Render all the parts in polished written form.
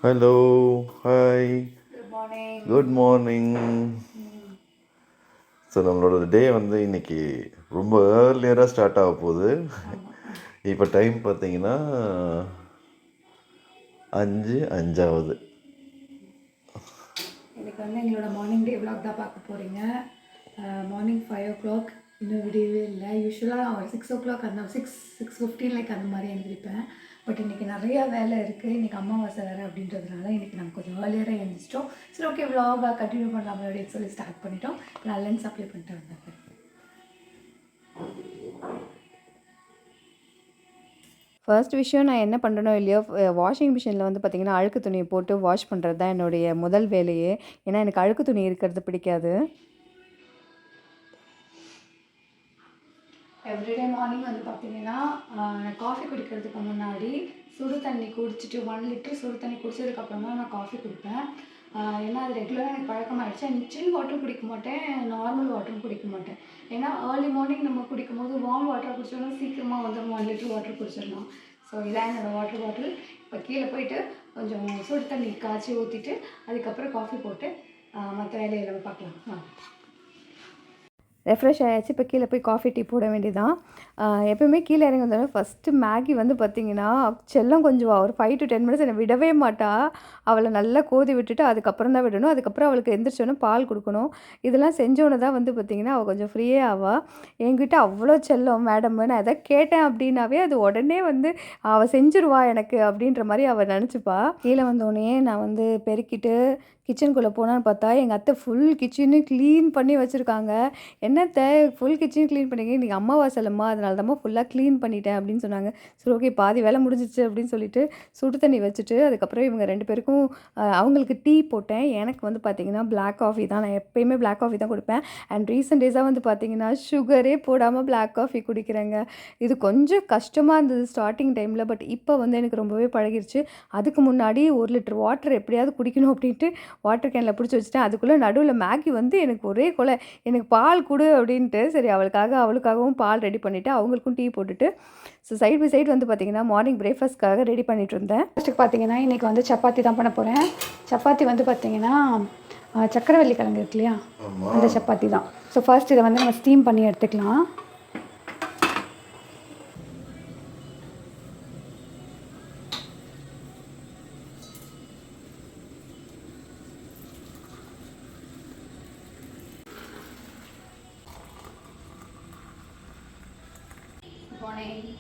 Hello, hi, good morning. Good morning. So நம்மளோட டே வந்து இன்னைக்கு ரொம்ப ஏர்லியராக ஸ்டார்ட் ஆக போகுது. இப்போ டைம் பார்த்தீங்கன்னா 5:05. இன்னைக்கு வந்து எங்களோட மார்னிங் டே விலாக் தான் பார்க்க போகிறீங்க. மார்னிங் 5 o'clock, இன்னும் விடியவே இல்லை. யூஸ்வலாக ஒரு 6 o'clock அந்த 6:15 லைக் அந்த மாதிரி எழுந்திரிப்பேன். பட் இன்றைக்கி நிறையா வேலை இருக்குது. இன்றைக்கி அமாவாசை வேறு அப்படின்றதுனால இன்றைக்கி நாங்கள் கொஞ்சம் ஏர்லியராக எழுந்திரிச்சிட்டோம். சரி, ஓகே, விலாகாக கண்டினியூ பண்ணலாம் அப்படின்னு சொல்லி ஸ்டார்ட் பண்ணிட்டோம். நான் லென்ஸ் அப்ளை பண்ணிட்டு வந்தேன். ஃபர்ஸ்ட் விஷயம் நான் என்ன பண்ணுறனோ இல்லையோ, வாஷிங் மிஷினில் வந்து பார்த்திங்கன்னா அழுக்கு துணியை போட்டு வாஷ் பண்ணுறது தான் என்னுடைய முதல் வேலையே. ஏன்னா எனக்கு அழுக்கு துணி இருக்கிறது பிடிக்காது. எவ்ரிடே மார்னிங் வந்து பார்த்தீங்கன்னா நான் காஃபி குடிக்கிறதுக்கு முன்னாடி சுடு தண்ணி குடிச்சிட்டு 1 லிட்டர் சுடு தண்ணி குடிச்சதுக்கப்புறமா நான் காஃபி குடிப்பேன். ஏன்னா அது ரெகுலராக எனக்கு பழக்கமாகிடுச்சு. சில் வாட்டரும் குடிக்க மாட்டேன், நார்மல் வாட்டரும் குடிக்க மாட்டேன். ஏன்னா ஏர்லி மார்னிங் நம்ம குடிக்கும் போது வார்ம் வாட்டராக குடிச்சோம்னா சீக்கிரமாக வந்து 1 லிட்டர் வாட்டர் குடிச்சிடலாம். ஸோ இதான் என்னோடய வாட்டர் பாட்டில். இப்போ கீழே போயிட்டு கொஞ்சம் சுடு தண்ணி காய்ச்சி ஊற்றிட்டு அதுக்கப்புறம் காஃபி போட்டு மற்ற வேலையை நம்ம பார்க்கலாம். ரெஃப்ரெஷ் ஆகிடுச்சு. இப்போ கீழே போய் காஃபி டீ போட வேண்டியதான். எப்போயுமே கீழே இறங்கி வந்தாலும் ஃபஸ்ட்டு மேகி வந்து பார்த்திங்கன்னா செல்லம் கொஞ்சம் ஒரு 5 to 10 minutes என்னை விடவே மாட்டா. அவளை நல்லா கோதி விட்டுட்டு அதுக்கப்புறம் தான் விடணும். அதுக்கப்புறம் அவளுக்கு எந்திரிச்சோன்னே பால் கொடுக்கணும். இதெல்லாம் செஞ்சோன்னு தான் வந்து பார்த்திங்கன்னா அவள் கொஞ்சம் ஃப்ரீயே ஆவாள். என்கிட்ட அவ்வளோ செல்லம் மேடம். நான் எதாவது கேட்டேன் அப்படின்னாவே அது உடனே வந்து அவள் செஞ்சுருவா எனக்கு அப்படின்ற மாதிரி அவள் நினச்சிப்பா. கீழே வந்தோடனே நான் வந்து பெருக்கிட்டு கிச்சனுக்குள்ளே போனான்னு பார்த்தா எங்கள் அத்தை ஃபுல் கிச்சனு க்ளீன் பண்ணி வச்சுருக்காங்க. என்னத்தை ஃபுல் கிச்சன் க்ளீன் பண்ணிங்க, இன்றைக்கி அமாவாசைலம்மா அதனால தான்மா ஃபுல்லாக க்ளீன் பண்ணிட்டேன் அப்படின்னு சொன்னாங்க. சரி, ஓகே, பாதி வேலை முடிஞ்சிச்சு அப்படின்னு சொல்லிட்டு சுடு தண்ணி வச்சுட்டு அதுக்கப்புறம் இவங்க 2 பேருக்கும் அவங்களுக்கு டீ போட்டேன். எனக்கு வந்து பார்த்திங்கன்னா பிளாக் காஃபி தான். நான் எப்போயுமே பிளாக் காஃபி தான் கொடுப்பேன். அண்ட் ரீசெண்ட் டேஸாக வந்து பார்த்திங்கன்னா சுகரே போடாமல் பிளாக் காஃபி குடிக்கிறேங்க. இது கொஞ்சம் கஷ்டமாக இருந்தது ஸ்டார்டிங் டைமில். பட் இப்போ வந்து எனக்கு ரொம்பவே பழகிருச்சு. அதுக்கு முன்னாடி 1 லிட்டர் வாட்டர் எப்படியாவது குடிக்கணும் அப்படின்ட்டு வாட்டர் கேனில் பிடிச்சி வச்சுட்டேன். அதுக்குள்ளே நடுவில் மேகி வந்து எனக்கு ஒரே கொலை, எனக்கு பால் கொடு அப்படின்ட்டு. சரி, அவளுக்காகவும் பால் ரெடி பண்ணிவிட்டு அவங்களுக்கும் டீ போட்டுட்டு ஸோ சைட் பை சைடு வந்து பார்த்திங்கன்னா மார்னிங் பிரேக்ஃபாஸ்ட்காக ரெடி பண்ணிகிட்டு இருந்தேன். ஃபஸ்ட்டுக்கு பார்த்தீங்கன்னா இன்றைக்கி வந்து சப்பாத்தி தான் பண்ண போகிறேன். சப்பாத்தி வந்து பார்த்திங்கன்னா சக்கரவள்ளி கிழங்கு இருக்கு இல்லையா, அந்த சப்பாத்தி தான். ஸோ ஃபர்ஸ்ட் இதை வந்து நம்ம ஸ்டீம் பண்ணி எடுத்துக்கலாம்.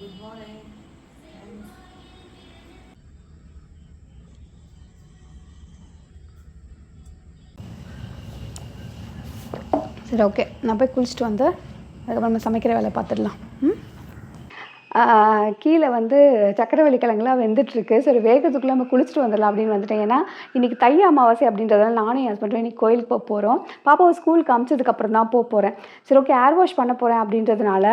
Good morning. சரி, ஓகே, நான் போய் குளிச்சுட்டு வந்து அதுக்கப்புறம் நம்ம சமைக்கிற வேலை பார்த்துடலாம். கீழே வந்து சக்கரவள்ளி கிழங்குலாம் வெந்துட்டுருக்கு. சரி, வேகத்துக்குள்ளே நம்ம குளிச்சுட்டு வந்துடலாம் அப்படின்னு வந்துட்டேன். ஏன்னா இன்றைக்கி தை அமாவாசை அப்படின்றதால நானும் என் ஹஸ்பண்டும் இன்றைக்கி கோயிலுக்கு போக போகிறோம். பாப்பாவை ஸ்கூலுக்கு அனுப்பிச்சதுக்கப்புறம் தான் போகிறேன். சரி, ஓகே, ஹேர் வாஷ் பண்ண போகிறேன் அப்படின்றதுனால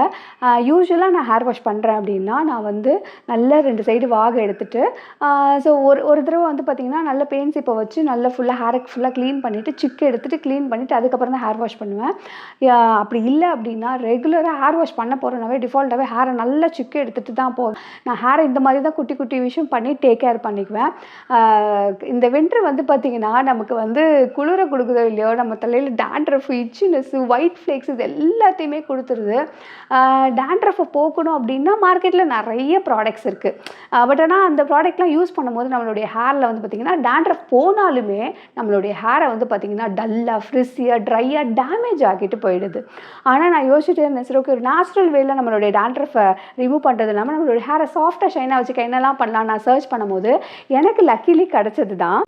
யூஸ்வலாக நான் ஹேர் வாஷ் பண்ணுறேன் அப்படின்னா நான் வந்து நல்லா 2 சைடு வாகை எடுத்துகிட்டு ஸோ ஒரு தடவை வந்து பார்த்திங்கன்னா நல்ல பெயின் சீப்பை வச்சு நல்லா ஃபுல்லாக ஹேருக்கு ஃபுல்லாக க்ளீன் பண்ணிவிட்டு சிக்கு எடுத்துகிட்டு க்ளீன் பண்ணிவிட்டு அதுக்கப்புறம் தான் ஹேர் வாஷ் பண்ணுவேன். அப்படி இல்லை அப்படின்னா ரெகுலராக ஹேர் வாஷ் பண்ண போகிறேன்னாவே டிஃபால்ட்டாகவே ஹேரை நல்லா எடுத்துகிட்டு தான் போவேன். நான் ஹேரை இந்த மாதிரி தான் குட்டி குட்டி விஷயம் பண்ணி டேக் கேர் பண்ணிக்குவேன். இந்த வின்டர் வந்து பார்த்திங்கன்னா நமக்கு வந்து குளிர கொடுக்குதோ இல்லையோ, நம்ம தலையில் டேண்ட்ரஃப், இச்சினஸ்ஸு, ஒயிட் ஃப்ளேக்ஸ் இது எல்லாத்தையுமே கொடுத்துருது. டேண்ட்ரஃபை போக்கணும் அப்படின்னா மார்க்கெட்டில் நிறைய ப்ராடக்ட்ஸ் இருக்குது. பட் ஆனால் அந்த ப்ராடக்ட்லாம் யூஸ் பண்ணும்போது நம்மளுடைய ஹேரில் வந்து பார்த்திங்கன்னா டேண்ட்ரஃப் போனாலுமே நம்மளுடைய ஹேரை வந்து பார்த்திங்கன்னா டல்லாக, ஃப்ரிஸியாக, ட்ரையாக டேமேஜ் ஆகிட்டு போயிடுது. ஆனால் நான் யோசிச்சுட்டே இருந்தேன், சரி, ஓகே, ஒரு நேச்சுரல் வேல நம்மளுடைய டேண்ட்ரஃபை ரிமூவ் பண்ணுறது இல்லாமல் நம்மளோட ஹேரை சாஃப்டாக ஷைனாக வச்சுக்க என்னெல்லாம் பண்ணலாம் நான் சர்ச் பண்ணும்போது எனக்கு லக்கிலி கிடச்சது தான்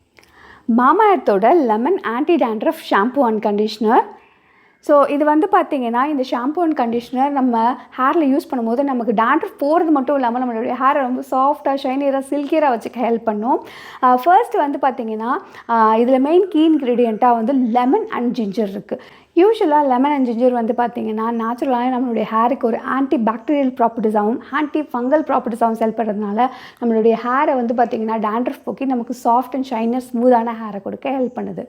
மாமா எர்த்தோட lemon anti dandruff shampoo and conditioner. So இது வந்து பார்த்திங்கன்னா இந்த ஷாம்பூ அண்ட் கண்டிஷ்னர் நம்ம ஹேரில் யூஸ் பண்ணும்போது நமக்கு டேண்ட்ரஃப் போகிறது மட்டும் இல்லாமல் நம்மளுடைய ஹேரை ரொம்ப சாஃப்டாக ஷைனியராக சில்கியராக வச்சுக்க ஹெல்ப் பண்ணும். ஃபர்ஸ்ட் வந்து பார்த்திங்கன்னா இதில் மெயின் கீ இன்க்ரீடியண்ட்டாக வந்து லெமன் அண்ட் ஜிஞ்சர் இருக்குது. யூஸ்வலாக லெமன் அண்ட் ஜிஞ்சர் வந்து பார்த்திங்கன்னா நேச்சுரலாக நம்மளுடைய ஹேருக்கு ஒரு ஆன்டி பாக்டீரியல் ப்ராப்பர்ட்டிஸாகவும் ஆன்டி ஃபங்கல் ப்ராப்பர்ட்டிஸாகவும் செயல்படுறதுனால நம்மளுடைய ஹேரை வந்து பார்த்திங்கன்னா டேண்ட்ரஃப் போக்கி நமக்கு சாஃப்ட் அண்ட் ஷைனர் ஸ்மூத்தான ஹேரை கொடுக்க ஹெல்ப் பண்ணுது.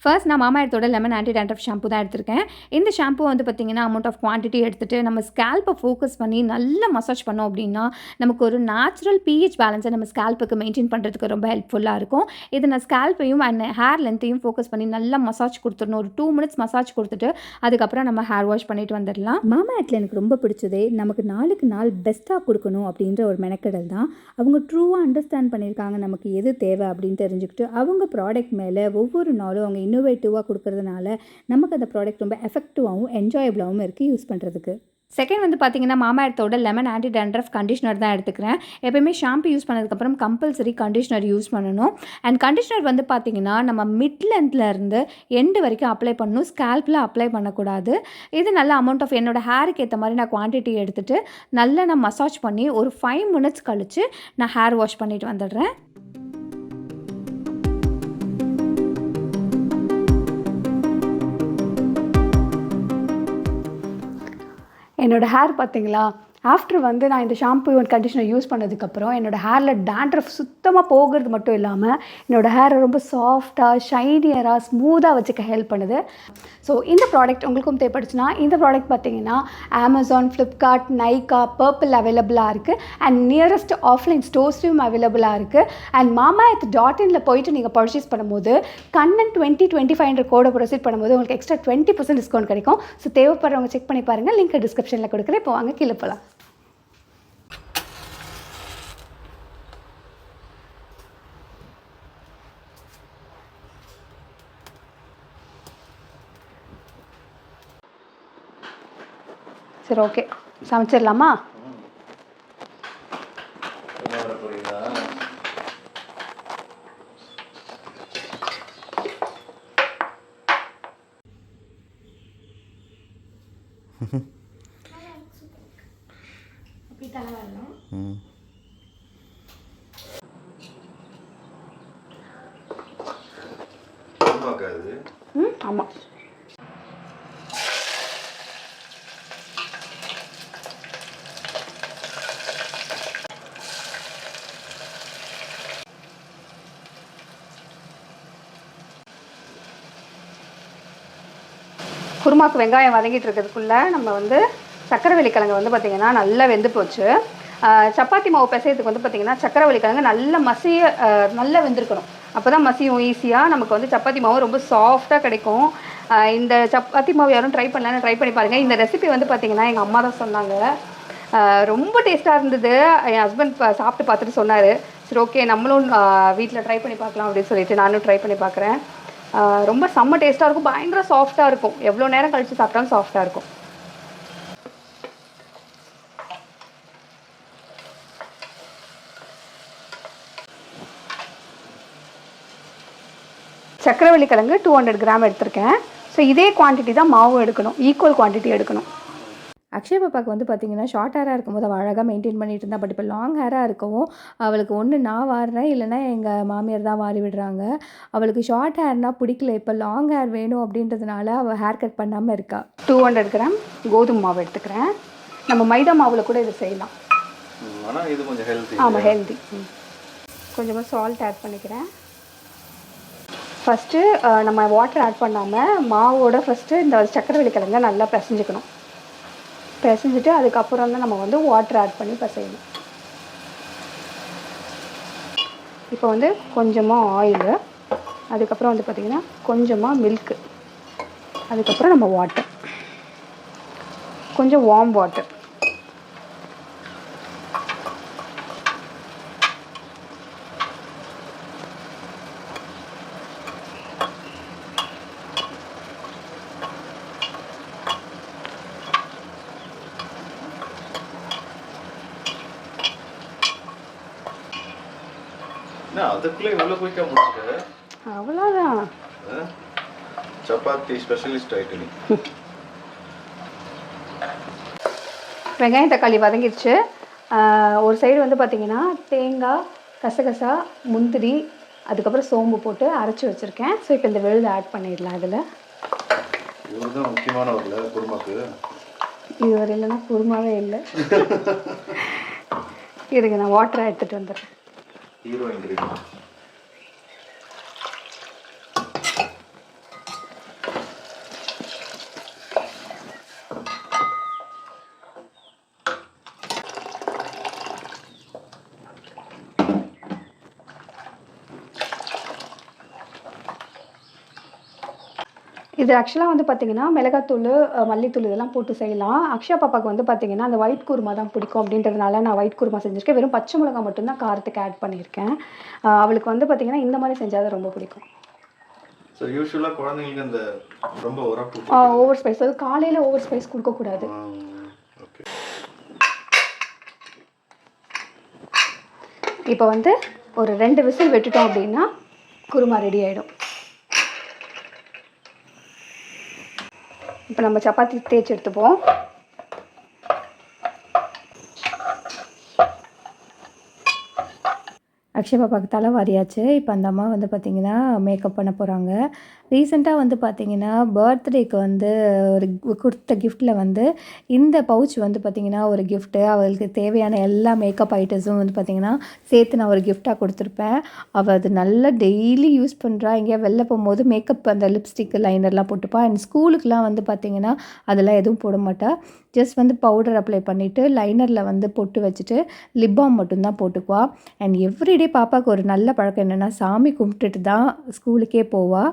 ஃபர்ஸ்ட் நான் மாமா எர்த்தோட லெமன் ஆன்டி டேண்ட்ரஃப் ஷாம்பு தான் எடுத்திருக்கேன். இந்த ஷாம்பு வந்து பார்த்திங்கன்னா அமௌண்ட் ஆஃப் குவான்டிட்டி எடுத்துகிட்டு நம்ம ஸ்கேல்ப்பை ஃபோக்கஸ் பண்ணி நல்லா மசாஜ் பண்ணோம் அப்படின்னா நமக்கு ஒரு நேச்சுரல் பிஹெச் பேலன்ஸை நம்ம ஸ்கேல்ப்புக்கு மெயின்டைன் பண்ணுறதுக்கு ரொம்ப ஹெல்ப்ஃபுல்லாக இருக்கும். இது நான் ஸ்கேல்ப்பையும் அண்ட் ஹேர் லென்த்தையும் ஃபோக்கஸ் பண்ணி நல்லா மசாஜ் கொடுத்துடணும். ஒரு 2 மினிட்ஸ் மசாஜ் கொடுத்துட்டு அதுக்கப்புறம் நம்ம ஹேர் வாஷ் பண்ணிட்டு வந்துடலாம். மாமா எர்த்தில் எனக்கு ரொம்ப பிடிச்சதே நமக்கு நாளுக்கு நாள் பெஸ்ட்டாக கொடுக்கணும் அப்படின்ற ஒரு மெனக்கெடல் தான். அவங்க ட்ரூவாக அண்டர்ஸ்டாண்ட் பண்ணியிருக்காங்க நமக்கு எது தேவை அப்படின்னு தெரிஞ்சுக்கிட்டு அவங்க ப்ராடக்ட் மேலே ஒவ்வொரு நாளும் அவங்க இன்னோவேட்டிவாக கொடுக்கறதுனால நமக்கு அந்த ப்ராடக்ட் ரொம்ப எஃபெக்டிவாகவும் என்ஜாயபிளாகவும் இருக்குது யூஸ் பண்ணுறதுக்கு. செகண்ட் வந்து பார்த்திங்கன்னா மாமா எர்த்தோட லெமன் ஆன்டி டேண்ட்ரஃப் கண்டிஷனர் தான் எடுத்துக்கிறேன். எப்போயுமே ஷாம்பு யூஸ் பண்ணதுக்கப்புறம் கம்பல்சரி கண்டிஷனர் யூஸ் பண்ணணும். அண்ட் கண்டிஷனர் வந்து பார்த்திங்கன்னா நம்ம மிட் லென்த்லேருந்து எண்டு வரைக்கும் அப்ளை பண்ணணும். ஸ்கேல்பில் அப்ளை பண்ணக்கூடாது. இது நல்ல அமௌண்ட் ஆஃப் என்னோடய ஹேருக்கு ஏற்ற மாதிரி நான் குவான்டிட்டி எடுத்துகிட்டு நல்லா நான் மசாஜ் பண்ணி ஒரு 5 மினிட்ஸ் கழித்து நான் ஹேர் வாஷ் பண்ணிவிட்டு வந்துடுறேன். என்னோடய ஹேர் பார்த்தீங்களா, ஆஃப்டர் வந்து நான் இந்த ஷாம்பு அண்ட் கண்டிஷனர் யூஸ் பண்ணதுக்கப்புறம் என்னோடய ஹேரில் டேண்ட்ரஃப் சுத்தமாக போகிறது மட்டும் இல்லாமல் என்னோடய ஹேரை ரொம்ப சாஃப்டாக ஷைனியராக ஸ்மூத்தாக வச்சுக்க ஹெல்ப் பண்ணுது. ஸோ இந்த ப்ராடக்ட் உங்களுக்கும் தேவைப்படுச்சுன்னா இந்த ப்ராடக்ட் பார்த்தீங்கன்னா அமேசான், ஃப்ளிப்கார்ட், நைகா, பர்பிள் அவைலபிளாக இருக்குது. அண்ட் நியரஸ்ட் ஆஃப்லைன் ஸ்டோர்ஸ்லையும் அவைலபிளாக இருக்குது. அண்ட் mamaearth.in போயிட்டு நீங்கள் பர்ச்சேஸ் பண்ணும்போது கண்ணன் 2025 கோடை ப்ரொசீட் பண்ணும்போது உங்களுக்கு எக்ஸ்ட்ரா 20% டிஸ்கவுண்ட் கிடைக்கும். ஸோ தேவைப்படுறவங்க செக் பண்ணி பாருங்கள். லிங்க் டிஸ்கிரிப்ஷனில் கொடுக்குறேன். இப்போ வாங்க கீழே போகலாம். சரி, ஓகே, சமைச்சிடலாமா? ஆமாம். குருமாக்கு வெங்காயம் வதங்கிட்டு இருக்கிறதுக்குள்ளே நம்ம வந்து சக்கரவள்ளி கிழங்கு வந்து பார்த்திங்கன்னா நல்லா வெந்து போச்சு. சப்பாத்தி மாவு பிசையத்துக்கு வந்து பார்த்திங்கன்னா சக்கரவள்ளி கிழங்கு நல்லா வெந்திருக்கணும். அப்போ தான் மசியும் ஈஸியாக. நமக்கு வந்து சப்பாத்தி மாவு ரொம்ப சாஃப்டாக கிடைக்கும். இந்த சப்பாத்தி மாவு யாரும் ட்ரை பண்ணலான்னு ட்ரை பண்ணி பாருங்கள். இந்த ரெசிபி வந்து பார்த்திங்கன்னா எங்கள் அம்மா தான் சொன்னாங்க. ரொம்ப டேஸ்ட்டாக இருந்தது. என் ஹஸ்பண்ட் சாப்பிட்டு பார்த்துட்டு சொன்னார், சரி ஓகே நம்மளும் வீட்டில் ட்ரை பண்ணி பார்க்கலாம் அப்படின்னு சொல்லிட்டு நானும் ட்ரை பண்ணி பார்க்குறேன். ரொம்ப செம்ம டேஸ்ட்டாக இருக்கும். பயங்கர சாஃப்டாக இருக்கும். எவ்வளோ நேரம் கழித்து சாப்பிட்டாலும் சாஃப்டாக இருக்கும். சக்கரவள்ளி கிழங்கு 200 கிராம் எடுத்திருக்கேன். ஸோ இதே குவான்டிட்டி தான் மாவும் எடுக்கணும். ஈக்குவல் குவான்டிட்டி எடுக்கணும். அக்ஷய் பாப்பாவுக்கு வந்து பார்த்திங்கன்னா ஷார்ட் ஹேராக இருக்கும்போது அவள் அழகாக மெயின்டைன் பண்ணிட்டு இருந்தா. பட் இப்போ லாங் ஹேராக இருக்கவும் அவளுக்கு ஒன்று நான் வாடுறேன், இல்லைனா எங்கள் மாமியார் தான் வாரி விடுறாங்க. அவளுக்கு ஷார்ட் ஹேர்னால் பிடிக்கல. இப்போ லாங் ஹேர் வேணும் அப்படின்றதுனால அவள் ஹேர் கட் பண்ணாமல் இருக்கா. 200 கிராம் கோதுமை மாவு எடுத்துக்கிறேன். நம்ம மைதா மாவில் கூட இது செய்யலாம். ஆனால் இது கொஞ்சம் ஹெல்த்தி. ஆமாம், ஹெல்த்தி. கொஞ்சமாக சால்ட் ஆட் பண்ணிக்கிறேன். ஃபஸ்ட்டு நம்ம வாட்டர் ஆட் பண்ணாமல் மாவோட ஃபஸ்ட்டு இந்த சக்கரவள்ளி கிழங்க நல்லா பிசைஞ்சிக்கணும். பிசைஞ்சிட்டு அதுக்கப்புறம் தான் நம்ம வந்து வாட்டர் ஆட் பண்ணி பிசையணும். இப்போ வந்து கொஞ்சமாக ஆயிலு, அதுக்கப்புறம் வந்து பார்த்திங்கன்னா கொஞ்சமாக மில்க்கு, அதுக்கப்புறம் நம்ம வாட்டர், கொஞ்சம் வார்ம் வாட்டர். அதுக்குள்ளே இவ்வளோ குயிக்காக முடிச்சுட்டு அவ்வளோதான். சப்பாத்தி ஸ்பெஷலிஸ்ட் ஆகிட்டு நீ. வெங்காயம் தக்காளி வதங்கிடுச்சு. ஒரு சைடு வந்து பார்த்திங்கன்னா தேங்காய், கசகசா, முந்திரி, அதுக்கப்புறம் சோம்பு போட்டு அரைச்சி வச்சுருக்கேன். ஸோ இப்போ இந்த விழுதை ஆட் பண்ணிடலாம். இதில் இதுதான் முக்கியமான ஒரு குருமாக்கு. இது வரை இல்லைன்னா குருமாவே இல்லை. இருங்க, நான் வாட்டரை எடுத்துகிட்டு வந்துடுறேன். Hero ingredient. இது ஆக்சுவலாக வந்து பார்த்தீங்கன்னா மிளகாத்தூள், மல்லித்தூள் இதெல்லாம் போட்டு செய்யலாம். அக்ஷயா பாப்பாவுக்கு வந்து பார்த்தீங்கன்னா அந்த ஒயிட் குருமா தான் பிடிக்கும் அப்படின்றதுனால நான் ஒயிட் குருமா செஞ்சுருக்கேன். வெறும் பச்சை மிளகா மட்டும் தான் காரத்துக்கு ஆட் பண்ணியிருக்கேன். அவளுக்கு வந்து பார்த்தீங்கன்னா இந்த மாதிரி செஞ்சால் தான் ரொம்ப பிடிக்கும். ஸோ யூஸ்வலாக குழந்தைங்களுக்கு அந்த ரொம்ப உரப்பு ஓவர் ஸ்பைஸ், அது காலையில் ஓவர் ஸ்பைஸ் கொடுக்கக்கூடாது. ஓகே. இப்போ வந்து ஒரு 2 விசில் விட்டுட்டோம் அப்படின்னா குருமா ரெடி ஆகிடும். இப்போ நம்ம சப்பாத்தி தேய்ச்சி எடுத்துப்போம். அக்ஷயா பாப்பாவுக்கு தலை வாரியாச்சு. இப்போ அந்த அம்மா வந்து பார்த்திங்கன்னா மேக்கப் பண்ண போகிறாங்க. ரீசெண்டாக வந்து பார்த்திங்கன்னா பர்த்டேக்கு வந்து ஒரு கொடுத்த கிஃப்ட்டில் வந்து இந்த பவுச் வந்து பார்த்திங்கன்னா ஒரு கிஃப்ட்டு. அவளுக்கு தேவையான எல்லா மேக்கப் ஐட்டம்ஸும் வந்து பார்த்திங்கன்னா சேர்த்து நான் ஒரு கிஃப்டாக கொடுத்துருப்பேன். அவள் அது நல்லா டெய்லி யூஸ் பண்ணுறா. எங்கேயா வெளில போகும்போது மேக்கப் அந்த லிப்ஸ்டிக்கு லைனர்லாம் போட்டுப்பா. அண்ட் ஸ்கூலுக்குலாம் வந்து பார்த்திங்கன்னா அதெல்லாம் எதுவும் போட மாட்டா. ஜஸ்ட் வந்து பவுடர் அப்ளை பண்ணிவிட்டு லைனரில் வந்து பொட்டு வச்சுட்டு லிப் பாம் மட்டும்தான் போட்டுக்குவா. அண்ட் எவ்ரிடே பாப்பாவுக்கு ஒரு நல்ல பழக்கம் என்னென்னா சாமி கும்பிட்டுட்டு தான் ஸ்கூலுக்கே போவாள்.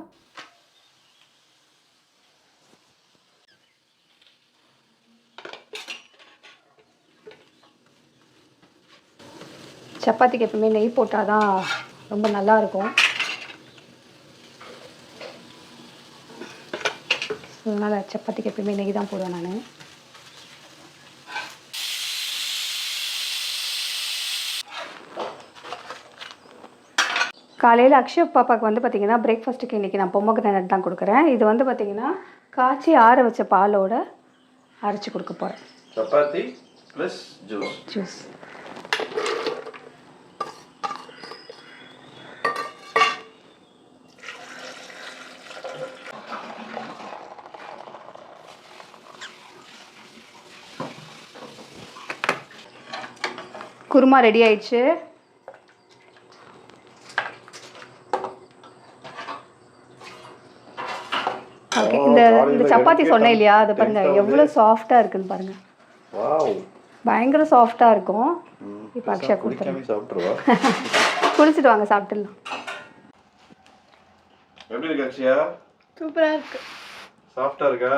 சப்பாத்திக்கு எப்பவுமே நெய் போட்டால் தான் ரொம்ப நல்லாயிருக்கும். அதனால் சப்பாத்திக்கு எப்பவுமே நெய் தான் போடுவேன் நான். காலையில் அக்ஷயா பாப்பாவுக்கு வந்து பார்த்திங்கன்னா பிரேக்ஃபாஸ்ட்டுக்கு இன்றைக்கி நான் பொமோகிரானட் தான் கொடுக்குறேன். இது வந்து பார்த்திங்கன்னா காய்ச்சி ஆற வச்ச பாலோட அரைச்சி கொடுக்க போகிறேன். Chapati plus juice. Kurma ready ஆயிடுச்சு. ஓகே, இந்த சப்பாத்தி சொன்னேன் இல்லையா, அதை பாருங்க எவ்வளோ சாஃப்டாக இருக்குன்னு பாருங்க. பயங்கர சாஃப்டாக இருக்கும். இப்போ அக்ஷயா கொடுத்துருங்க. குளிச்சுட்டு வாங்க, சாப்பிட்டுடலாம். எப்படி இருக்கு அக்ஷயா? சூப்பராக இருக்கு. சாஃப்டாக இருக்கா?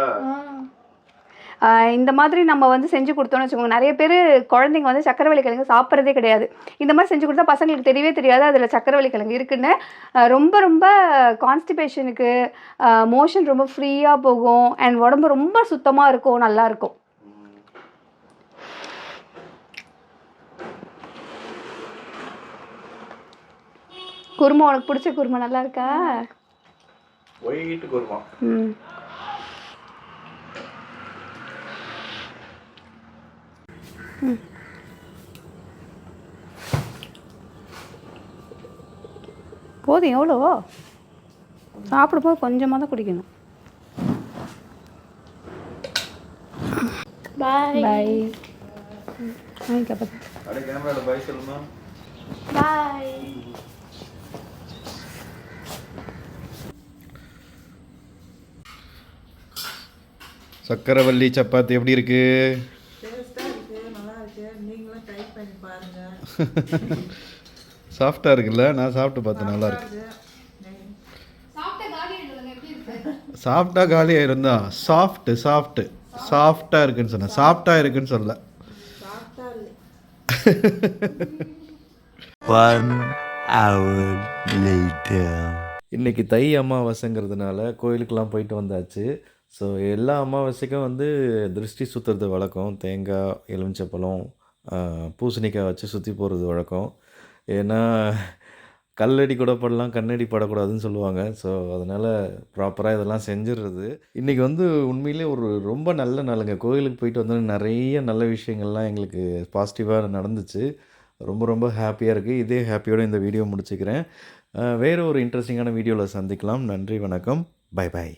இந்த மாதிரி நம்ம வந்து செஞ்சு கொடுத்தோன்னு வச்சுக்கோங்க, நிறைய பேர் குழந்தைங்க வந்து சக்கரவள்ளி கிழங்கு சாப்பிட்றதே கிடையாது. இந்த மாதிரி செஞ்சு கொடுத்தா பசங்களுக்கு தெரியவே தெரியாது அதில் சக்கரவள்ளி கிழங்கு இருக்குன்னு. ரொம்ப ரொம்ப கான்ஸ்டிபேஷனுக்கு, மோஷன் ரொம்ப ஃப்ரீயாக போகும், அண்ட் உடம்பு ரொம்ப சுத்தமாக இருக்கும், நல்லாயிருக்கும். குருமா உனக்கு பிடிச்ச குருமா நல்லா இருக்கா? ஒயிட் குருமா. போதும், எவ்வளோ சாப்பிடும்போது கொஞ்சமாக தான் குடிக்கணும். பாய் பாய். கேமராவில் பாய் சொல்லுமா. பாய். சக்கரவள்ளி சப்பாத்தி எப்படி இருக்கு? சாஃப்டாக இருக்குல்ல? நான் சாப்பிட்டு பார்த்தேன், நல்லா இருக்கு. சாஃப்டாக காலி ஆயிரும் தான். சாஃப்டாக இருக்குன்னு சொன்னேன், சாஃப்டாக இருக்குன்னு சொல்ல. 1 hour later. இன்னைக்கு தை அமாவாசைங்கிறதுனால கோயிலுக்கெல்லாம் போயிட்டு வந்தாச்சு. ஸோ எல்லா அமாவாசைக்கும் வந்து திருஷ்டி சுற்றுறது வழக்கம். தேங்காய், எலுமிச்சப்பழம், பூசணிக்காய் வச்சு சுற்றி போகிறது வழக்கம். ஏன்னா கல்லடி கூட படலாம், கண்ணடி படக்கூடாதுன்னு சொல்லுவாங்க. ஸோ அதனால் ப்ராப்பராக இதெல்லாம் செஞ்சிடுறது. இன்றைக்கி வந்து உண்மையிலே ஒரு ரொம்ப நல்ல நாளுங்க. கோயிலுக்கு போயிட்டு வந்தோன்னே நிறைய நல்ல விஷயங்கள்லாம் எங்களுக்கு பாசிட்டிவாக நடந்துச்சு. ரொம்ப ரொம்ப ஹாப்பியாக இருக்குது. இதே ஹாப்பியோடு இந்த வீடியோ முடிச்சுக்கிறேன். வேறு ஒரு இன்ட்ரெஸ்டிங்கான வீடியோவில் சந்திக்கலாம். நன்றி, வணக்கம், பை பாய்.